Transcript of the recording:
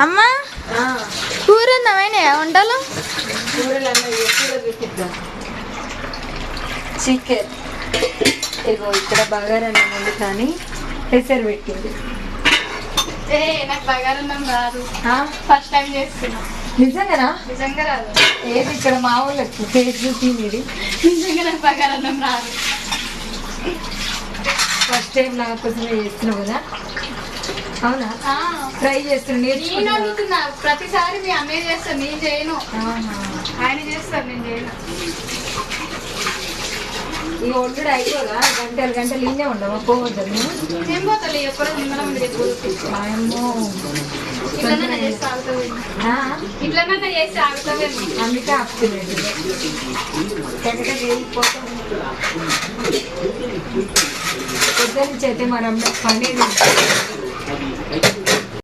అమ్మా కూర నమైనాయా వంటలు? చికెన్ ఇగో ఇక్కడ బగారన్నం ఉంది కానీ పెసరు పెట్టింది. నాకు బగారన్నం రాదు, ఫస్ట్ టైం చేస్తున్నా. నిజంగానా? నిజంగా రాదు. ఏది ఇక్కడ మా ఊళ్ళకి టేస్ట్ చూసి ఇది నిజంగా నాకు బగారన్నం రాదు. ఫస్ట్ టైం నా కోసమే చేస్తున్నావు కదా? అవునా? ట్రై చేస్తున్నా, నేను అడుగుతున్నా. ప్రతిసారి మీ అన్నయ్య చేస్తాను, నేను చేయను. ఆయన చేస్తాను, నేను చేయను. ఈ వండుడు అయిపోదా? గంటలు గంటలు ఇన్నే ఉండవా? పోవద్దు ఏం పోతాలి ఎప్పుడు ఉందరం ఇట్లనే చేస్తే ఆగుతుంది. ఇట్లనే చేస్తే ఆగుతుంది. అందుకే ఆపుతున్నాడు. పొద్దు నుంచి అయితే మనం పని